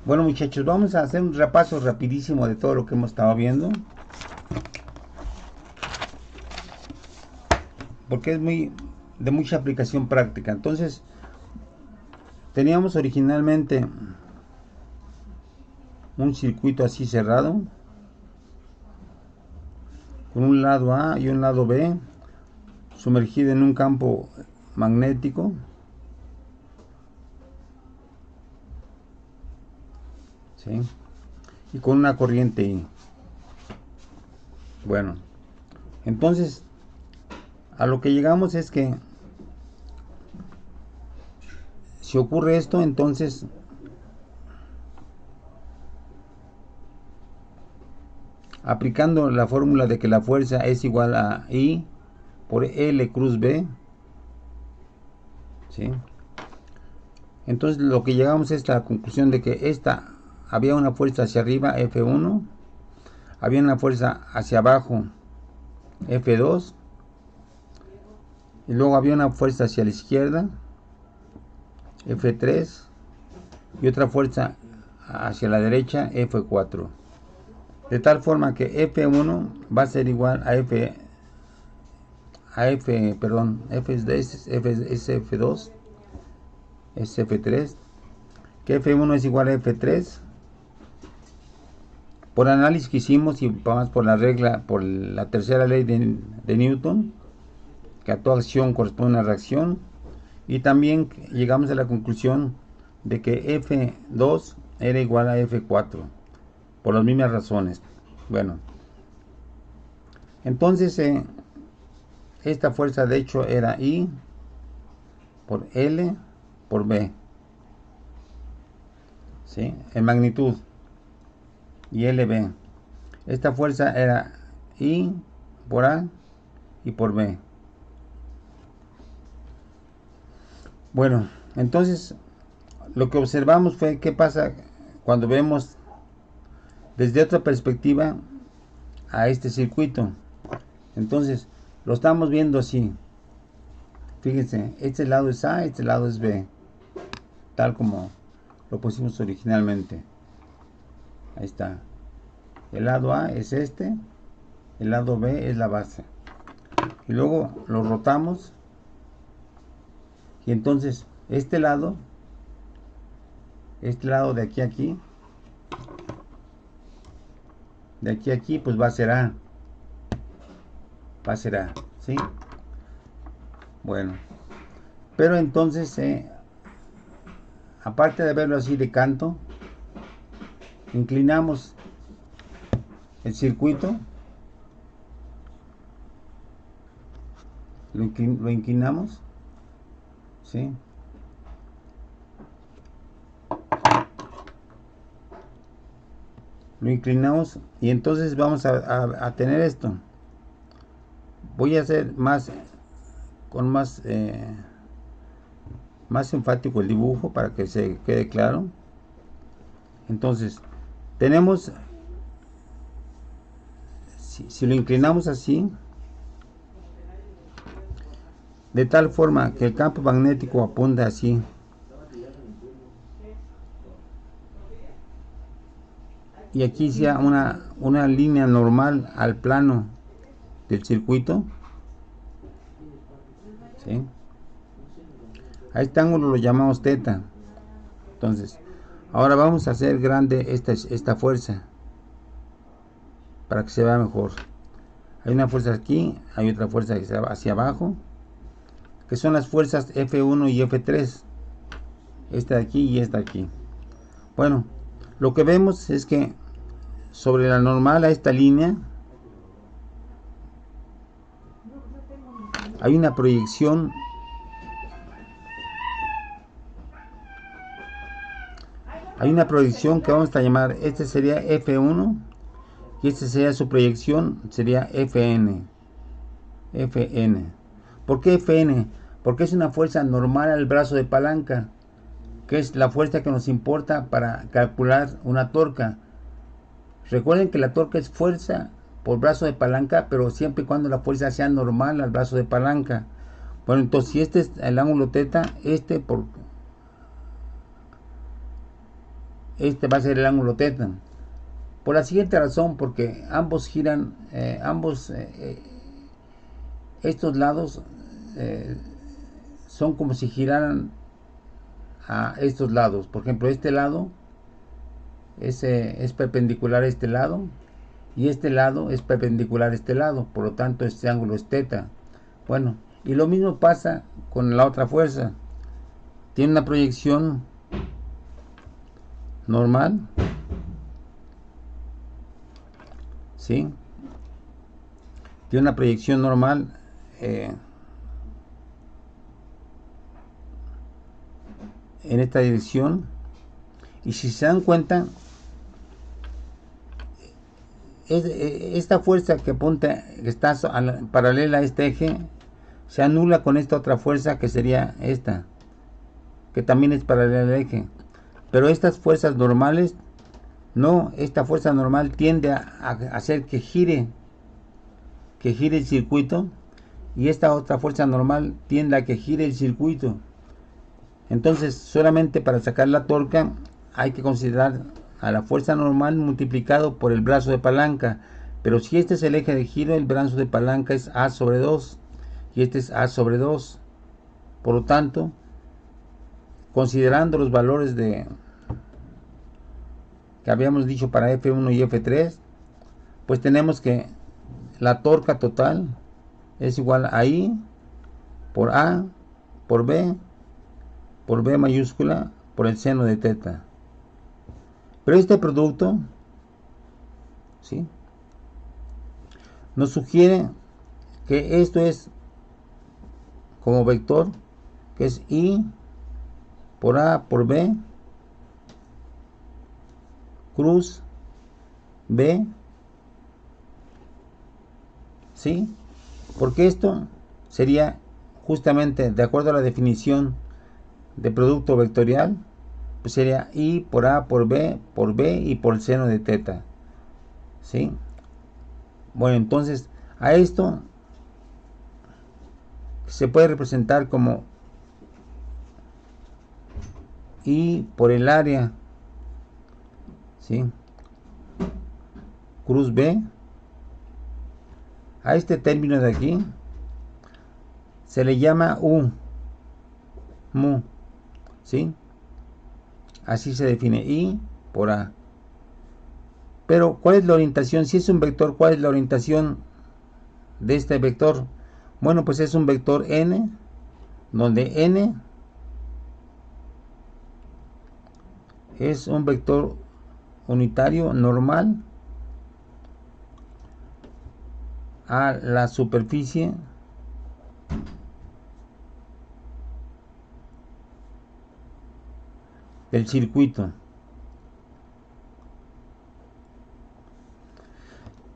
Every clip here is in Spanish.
Bueno, muchachos, vamos a hacer un repaso rapidísimo de todo lo que hemos estado viendo, porque es de mucha aplicación práctica. Entonces, teníamos originalmente un circuito así cerrado, con un lado A y un lado B, sumergido en un campo magnético. ¿Sí? Y con una corriente I. Bueno, entonces a lo que llegamos es que si ocurre esto, entonces aplicando la fórmula de que la fuerza es igual a I por L cruz B, ¿sí? Entonces lo que llegamos es a la conclusión de que había una fuerza hacia arriba, F1, había una fuerza hacia abajo, F2, y luego había una fuerza hacia la izquierda, F3, y otra fuerza hacia la derecha, F4. De tal forma que F1 va a ser igual a F2, es F2, es F3, que F1 es igual a F3. Por análisis que hicimos y vamos por la regla, por la tercera ley de Newton, que a toda acción corresponde a una reacción, y también llegamos a la conclusión de que F2 era igual a F4, por las mismas razones. Bueno, entonces esta fuerza de hecho era I por L por B, ¿sí? En magnitud, y LB. Esta fuerza era I por A y por B. Bueno, entonces lo que observamos fue qué pasa cuando vemos desde otra perspectiva a este circuito. Entonces lo estamos viendo así. Fíjense, este lado es A, este lado es B, tal como lo pusimos originalmente. Ahí está. El lado A es este, el lado B es la base. Y luego lo rotamos. Y entonces este lado de aquí a aquí, de aquí a aquí, pues va a ser A. Va a ser A, ¿sí? Bueno. Pero entonces, aparte de verlo así de canto, inclinamos el circuito, lo inclinamos, ¿sí? Lo inclinamos y entonces vamos a tener esto. Voy a hacer más enfático el dibujo para que se quede claro. Entonces tenemos, si lo inclinamos así, de tal forma que el campo magnético apunta así, y aquí sea una línea normal al plano del circuito, ¿sí? A este ángulo lo llamamos θ. Entonces ahora vamos a hacer grande esta fuerza para que se vea mejor. Hay una fuerza aquí, hay otra fuerza hacia abajo, que son las fuerzas F1 y F3, esta de aquí y esta de aquí. Bueno, lo que vemos es que sobre la normal a esta línea hay una proyección que vamos a llamar, este sería F1 y este sería su proyección, sería Fn. ¿Por qué Fn? Porque es una fuerza normal al brazo de palanca, que es la fuerza que nos importa para calcular una torca. Recuerden que la torca es fuerza por brazo de palanca, pero siempre y cuando la fuerza sea normal al brazo de palanca. Bueno, entonces si este es el ángulo θ, este va a ser el ángulo teta. Por la siguiente razón, porque ambos giran, estos lados son como si giraran a estos lados. Por ejemplo, este lado es perpendicular a este lado y este lado es perpendicular a este lado, por lo tanto este ángulo es teta. Bueno, y lo mismo pasa con la otra fuerza. Tiene una proyección normal, ¿sí? Tiene una proyección normal en esta dirección, y si se dan cuenta, esta fuerza que apunta, que está paralela a este eje, se anula con esta otra fuerza que sería esta, que también es paralela al eje. Pero estas fuerzas normales, no, esta fuerza normal tiende a hacer que gire el circuito, y esta otra fuerza normal tiende a que gire el circuito. Entonces, solamente para sacar la torca hay que considerar a la fuerza normal multiplicado por el brazo de palanca. Pero si este es el eje de giro, el brazo de palanca es A sobre 2 y este es A sobre 2. Por lo tanto, considerando los valores que habíamos dicho para F1 y F3, pues tenemos que la torca total es igual a I por A por B mayúscula por el seno de teta. Pero este producto, ¿sí?, nos sugiere que esto es como vector, que es I por A por B cruz B, ¿sí? Porque esto sería justamente, de acuerdo a la definición de producto vectorial, pues sería I por A por B y por el seno de teta, ¿sí? Bueno, entonces a esto se puede representar como I por el área, ¿sí?, cruz B. A este término de aquí se le llama mu, ¿sí? Así se define I por A. Pero ¿cuál es la orientación? Si es un vector, ¿cuál es la orientación de este vector? Bueno, pues es un vector n, donde n es un vector unitario normal a la superficie del circuito.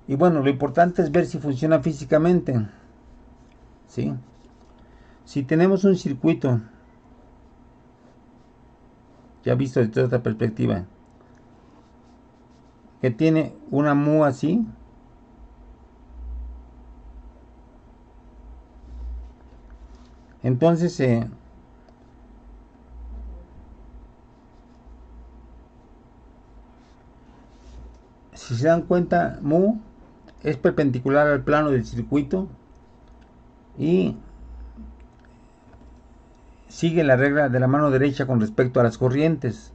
Y bueno, lo importante es ver si funciona físicamente, ¿sí? Si tenemos un circuito, ya visto desde otra perspectiva, que tiene una mu así, entonces si se dan cuenta, mu es perpendicular al plano del circuito y sigue la regla de la mano derecha con respecto a las corrientes,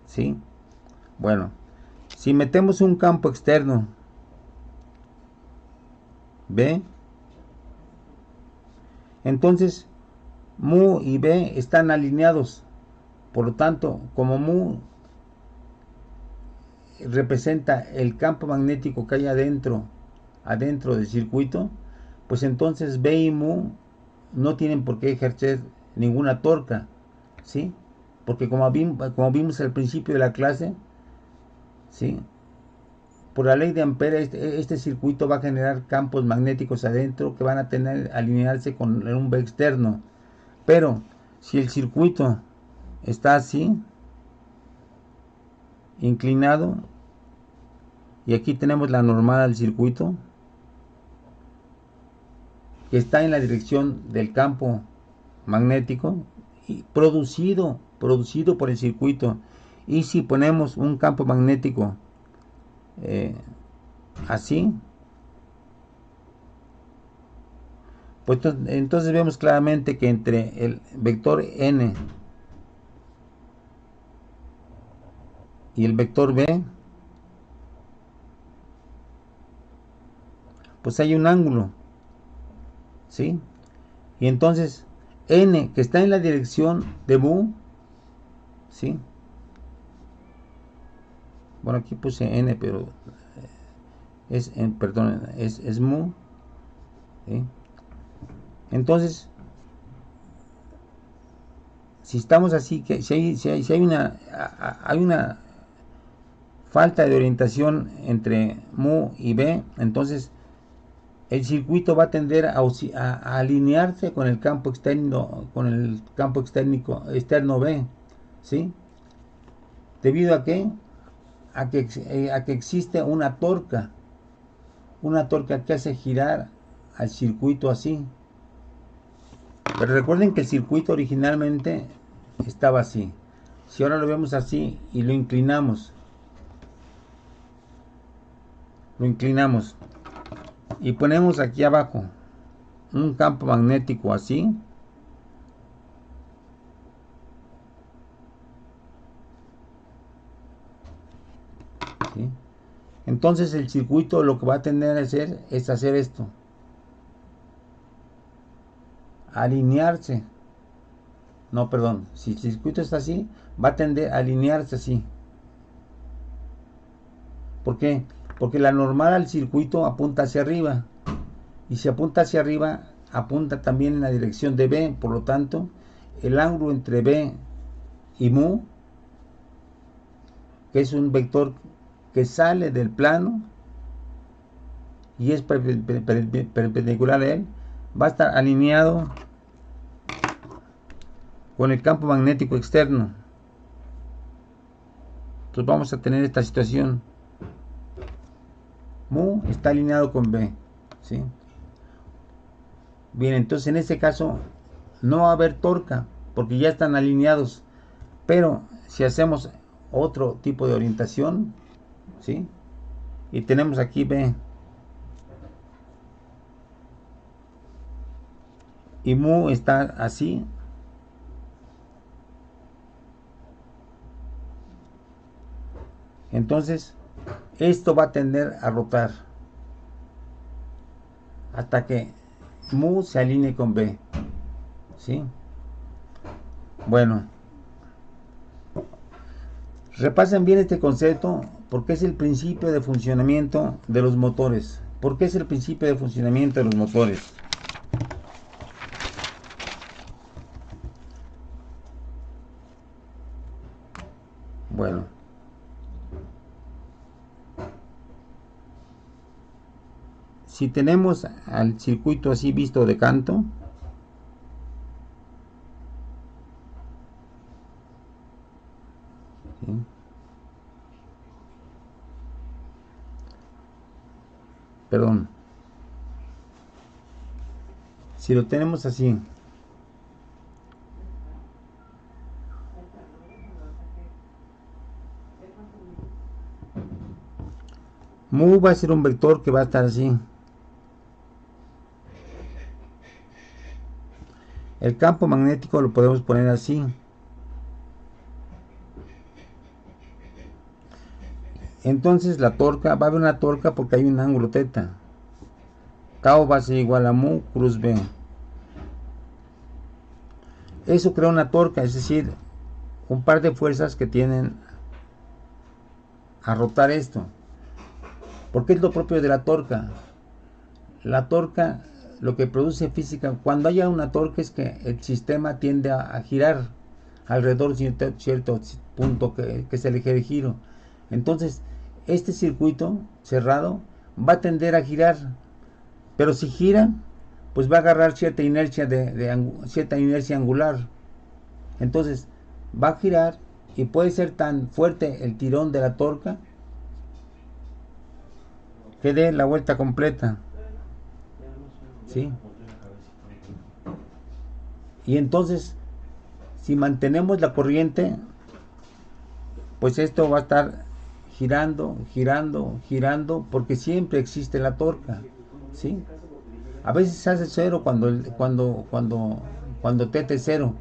¿sí? Bueno, si metemos un campo externo B, entonces mu y B están alineados. Por lo tanto, como mu representa el campo magnético que hay adentro del circuito, pues entonces B y mu no tienen por qué ejercer ninguna torca, ¿sí? Porque como vimos al principio de la clase, ¿sí?, por la ley de Ampere, este circuito va a generar campos magnéticos adentro que van a alinearse con un B externo. Pero si el circuito está así, inclinado, y aquí tenemos la normal al circuito, que está en la dirección del campo magnético y producido por el circuito, Y si ponemos un campo magnético así, pues entonces vemos claramente que entre el vector n y el vector b, pues hay un ángulo, ¿sí? Y entonces n, que está en la dirección de mu, ¿sí? Bueno, aquí puse n, pero perdón, es mu, ¿sí? Entonces, si estamos así, que si hay una falta de orientación entre mu y b, entonces el circuito va a tender a alinearse con el campo externo B, ¿sí? ¿Debido a qué? A que existe una torca que hace girar al circuito así. Pero recuerden que el circuito originalmente estaba así. Si ahora lo vemos así y lo inclinamos y ponemos aquí abajo un campo magnético así, ¿sí? Entonces el circuito lo que va a tender a hacer es hacer esto, alinearse. No, perdón, si el circuito está así, va a tender a alinearse así. ¿Por qué? Porque la normal al circuito apunta hacia arriba, y si apunta hacia arriba, apunta también en la dirección de B. Por lo tanto, el ángulo entre B y mu, que es un vector que sale del plano y es perpendicular a él, va a estar alineado con el campo magnético externo. Entonces vamos a tener esta situación. Mu está alineado con B, ¿sí? Bien, entonces en este caso no va a haber torca porque ya están alineados. Pero si hacemos otro tipo de orientación, ¿sí? Y tenemos aquí B y mu está así, entonces esto va a tender a rotar hasta que mu se alinee con B, ¿sí? Bueno, repasen bien este concepto porque es el principio de funcionamiento de los motores. ¿Por qué es el principio de funcionamiento de los motores? Bueno, si tenemos al circuito así visto de canto, ¿sí? Perdón, si lo tenemos así, mu va a ser un vector que va a estar así. El campo magnético lo podemos poner así. Entonces la torca, va a haber una torca porque hay un ángulo teta. Tau va a ser igual a mu cruz B. Eso crea una torca, es decir, un par de fuerzas que tienen a rotar esto. ¿Por qué es lo propio de la torca? La torca, lo que produce física, cuando haya una torca es que el sistema tiende a girar alrededor de cierto punto que es el eje de giro. Entonces, este circuito cerrado va a tender a girar, pero si gira, pues va a agarrar cierta inercia cierta inercia angular. Entonces, va a girar y puede ser tan fuerte el tirón de la torca que dé la vuelta completa, ¿sí? Y entonces, si mantenemos la corriente, pues esto va a estar girando, girando, girando, porque siempre existe la torca, ¿sí? A veces se hace cero cuando TT cero,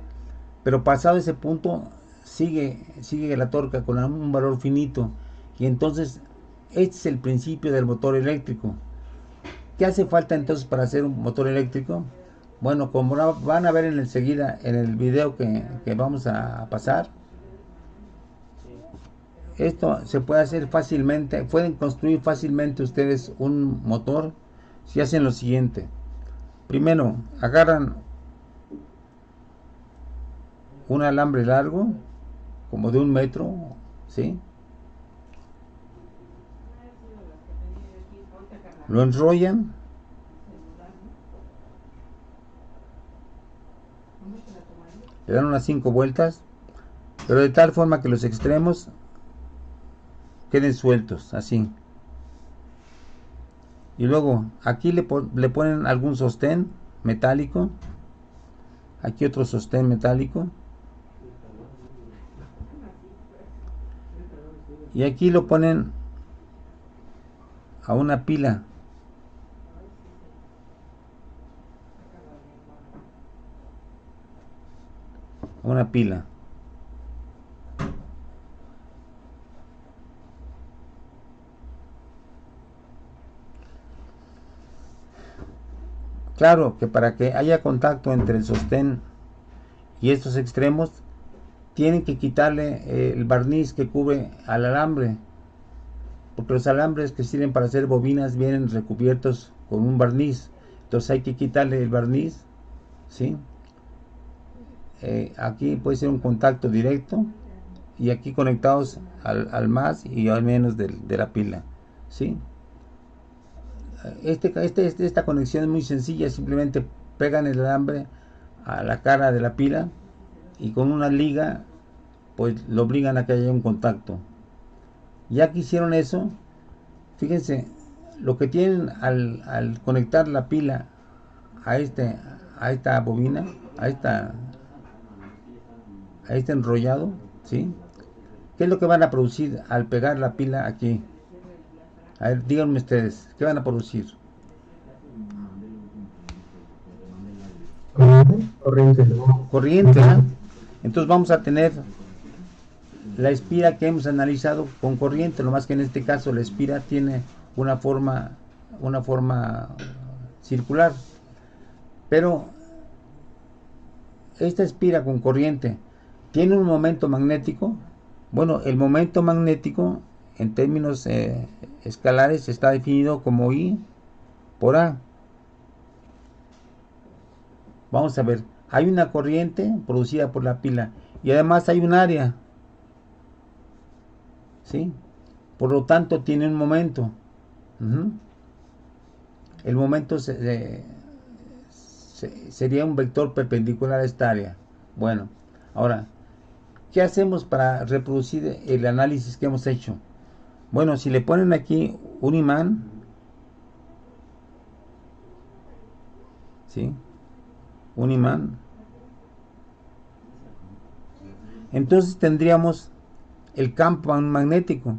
pero pasado ese punto sigue la torca con un valor finito, y entonces este es el principio del motor eléctrico. ¿Qué hace falta entonces para hacer un motor eléctrico? Bueno, como van a ver enseguida en el video que vamos a pasar, esto se puede hacer fácilmente, pueden construir fácilmente ustedes un motor si hacen lo siguiente. Primero, agarran un alambre largo, como de 1 metro, ¿sí? Lo enrollan, le dan unas 5 vueltas, pero de tal forma que los extremos queden sueltos, así. Y luego aquí le ponen algún sostén metálico, aquí otro sostén metálico, y aquí lo ponen a una pila. Una pila. Claro que para que haya contacto entre el sostén y estos extremos, tienen que quitarle el barniz que cubre al alambre, porque los alambres que sirven para hacer bobinas vienen recubiertos con un barniz. Entonces hay que quitarle el barniz, ¿sí? Aquí puede ser un contacto directo, y aquí conectados al más y al menos de la pila, ¿sí? Esta conexión es muy sencilla, simplemente pegan el alambre a la cara de la pila y con una liga pues lo obligan a que haya un contacto. Ya que hicieron eso, fíjense lo que tienen al conectar la pila a esta bobina, a este enrollado, ¿sí? ¿Qué es lo que van a producir al pegar la pila aquí? A ver, díganme ustedes, ¿qué van a producir? Corriente. Corriente, ¿no? Entonces vamos a tener la espira que hemos analizado con corriente, lo más que en este caso la espira tiene una forma circular, pero esta espira con corriente tiene un momento magnético. Bueno, el momento magnético en términos escalares está definido como I por A. Vamos a ver, hay una corriente producida por la pila y además hay un área, ¿sí? Por lo tanto tiene un momento. El momento sería un vector perpendicular a esta área. Bueno, ahora, ¿qué hacemos para reproducir el análisis que hemos hecho? Bueno, si le ponen aquí un imán, ¿sí? Un imán, entonces tendríamos el campo magnético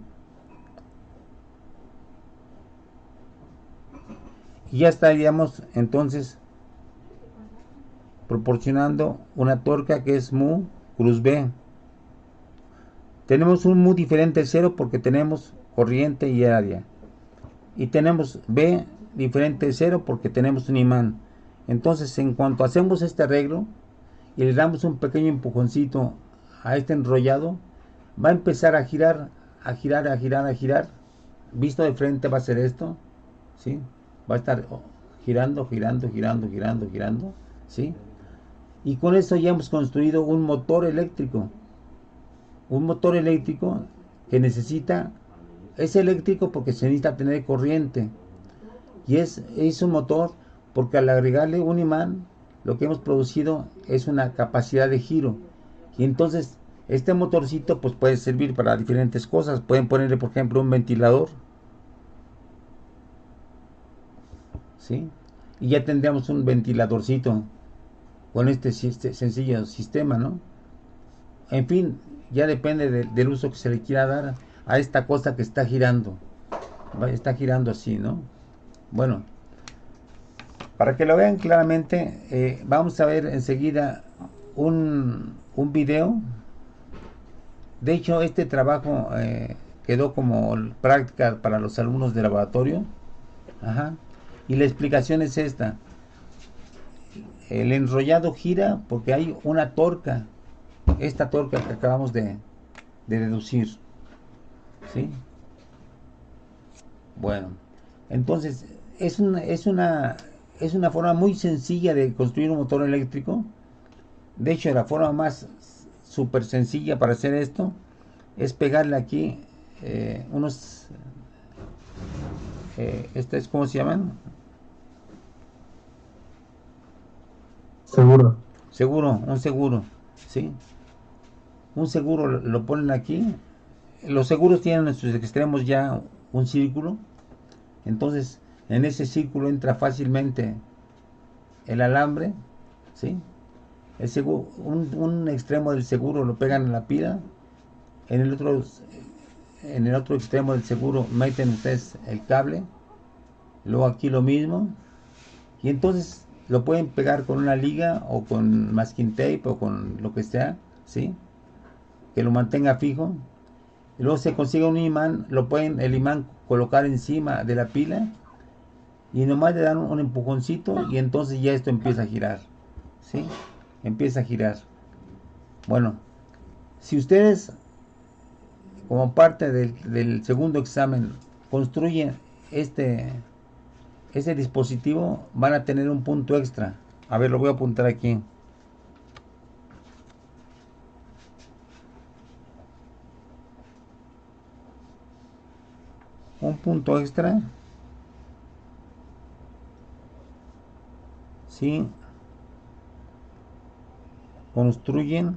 y ya estaríamos entonces proporcionando una torca que es mu cruz B. Tenemos un mu diferente de 0 porque tenemos corriente y área, y tenemos B diferente de 0 porque tenemos un imán. Entonces, en cuanto hacemos este arreglo y le damos un pequeño empujoncito a este enrollado, va a empezar a girar, a girar, a girar, a girar. Visto de frente va a ser esto, ¿sí? Va a estar girando, girando, girando, girando, girando, ¿sí? Y con eso ya hemos construido un motor eléctrico. Un motor eléctrico que es eléctrico porque se necesita tener corriente. Y es un motor porque al agregarle un imán, lo que hemos producido es una capacidad de giro. Y entonces este motorcito pues puede servir para diferentes cosas. Pueden ponerle, por ejemplo, un ventilador, ¿sí? Y ya tendríamos un ventiladorcito con este sencillo sistema, ¿no? En fin, ya depende del uso que se le quiera dar a esta cosa que está girando. Está girando así, ¿no? Bueno, para que lo vean claramente, vamos a ver enseguida un video. De hecho, este trabajo quedó como práctica para los alumnos de laboratorio. Ajá. Y la explicación es esta. El enrollado gira porque hay una torca. Esta torca que acabamos de deducir. ¿Sí? Bueno. Entonces, es una forma muy sencilla de construir un motor eléctrico. De hecho, la forma más súper sencilla para hacer esto es pegarle aquí unos... ¿cómo se llaman? Seguro. Seguro, un seguro, ¿sí? Un seguro lo ponen aquí. Los seguros tienen en sus extremos ya un círculo. Entonces, en ese círculo entra fácilmente el alambre, ¿sí? Un extremo del seguro lo pegan en la pila. En el otro, en el otro extremo del seguro meten ustedes el cable. Luego aquí lo mismo. Y entonces lo pueden pegar con una liga o con masking tape o con lo que sea, ¿sí? Que lo mantenga fijo. Y luego se consigue un imán, el imán colocar encima de la pila y nomás le dan un empujoncito y entonces ya esto empieza a girar, ¿sí? Empieza a girar. Bueno, si ustedes como parte del segundo examen construyen este, este dispositivo, van a tener un punto extra. A ver, lo voy a apuntar aquí. Un punto extra, si construyen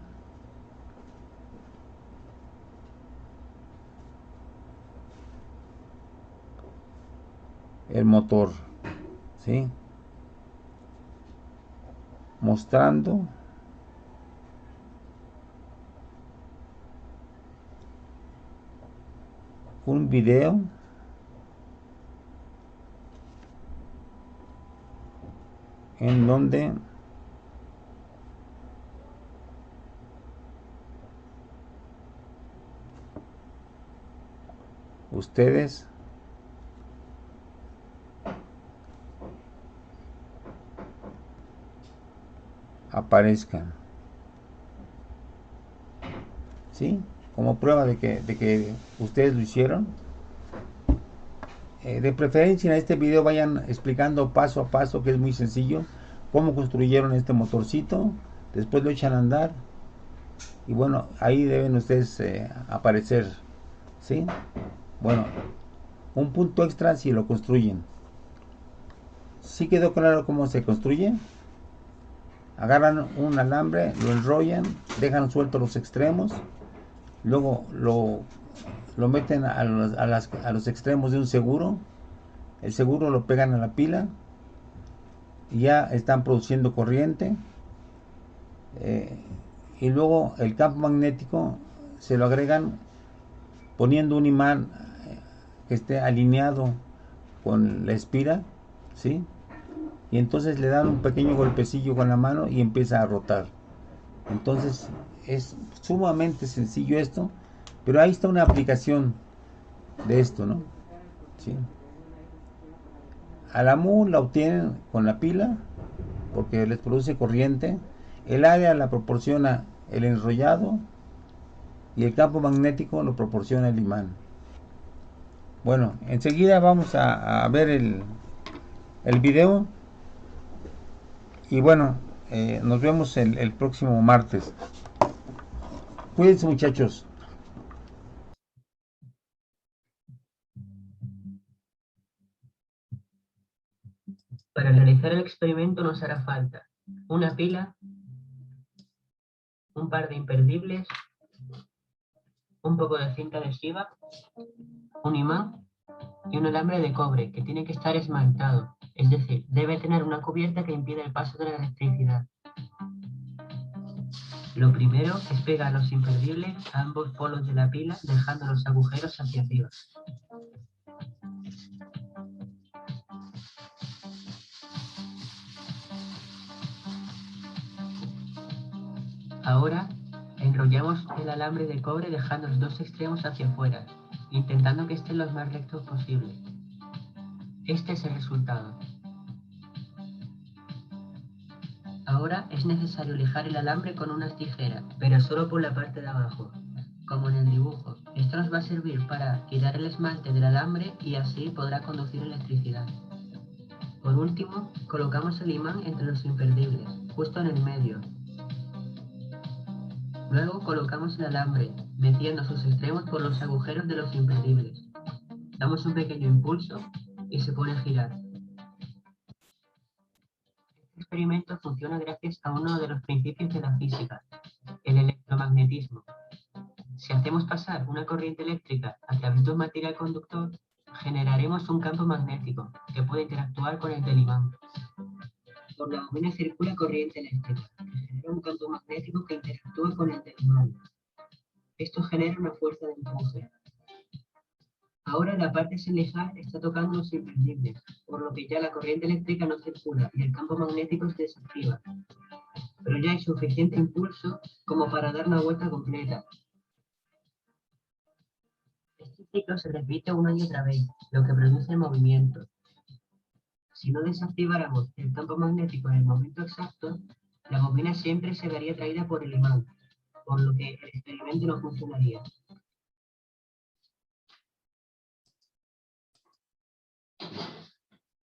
el motor, ¿sí? Mostrando un video en donde ustedes aparezcan, ¿sí? Como prueba de que ustedes lo hicieron. De preferencia en este video vayan explicando paso a paso, que es muy sencillo, cómo construyeron este motorcito, después lo echan a andar y bueno, ahí deben ustedes aparecer, ¿sí? Bueno, un punto extra si lo construyen. ¿Sí quedó claro cómo se construye? Agarran un alambre, lo enrollan, dejan sueltos los extremos, luego lo meten a los extremos de un seguro, el seguro lo pegan a la pila y ya están produciendo corriente, eh, y luego el campo magnético se lo agregan poniendo un imán que esté alineado con la espira, ¿sí? Y entonces le dan un pequeño golpecillo con la mano y empieza a rotar. Entonces es sumamente sencillo esto, pero ahí está una aplicación de esto, ¿no? ¿Sí? A la MU la obtienen con la pila porque les produce corriente, el área la proporciona el enrollado y el campo magnético lo proporciona el imán. Bueno, enseguida vamos a ver el video y bueno, nos vemos el próximo martes. Cuídense muchachos. Para realizar el experimento nos hará falta una pila, un par de imperdibles, un poco de cinta adhesiva, un imán y un alambre de cobre que tiene que estar esmaltado, es decir, debe tener una cubierta que impida el paso de la electricidad. Lo primero es pegar los imperdibles a ambos polos de la pila, dejando los agujeros hacia arriba. Ahora enrollamos el alambre de cobre dejando los dos extremos hacia afuera, intentando que estén los más rectos posible. Este es el resultado. Ahora es necesario lijar el alambre con unas tijeras, pero solo por la parte de abajo, como en el dibujo. Esto nos va a servir para quitar el esmalte del alambre y así podrá conducir electricidad. Por último, colocamos el imán entre los imperdibles, justo en el medio. Luego colocamos el alambre, metiendo sus extremos por los agujeros de los imperdibles. Damos un pequeño impulso y se pone a girar. Este experimento funciona gracias a uno de los principios de la física, el electromagnetismo. Si hacemos pasar una corriente eléctrica a través de un material conductor, generaremos un campo magnético que puede interactuar con el del imán. Por la bobina circula corriente eléctrica, que genera un campo magnético que interactúa con el del imán. Esto genera una fuerza de empuje. Ahora la parte sin lijar está tocando los imperdibles, por lo que ya la corriente eléctrica no circula y el campo magnético se desactiva. Pero ya hay suficiente impulso como para dar una vuelta completa. Este ciclo se repite una y otra vez, lo que produce movimiento. Si no desactiváramos el campo magnético en el momento exacto, la bobina siempre se vería atraída por el imán, por lo que el experimento no funcionaría.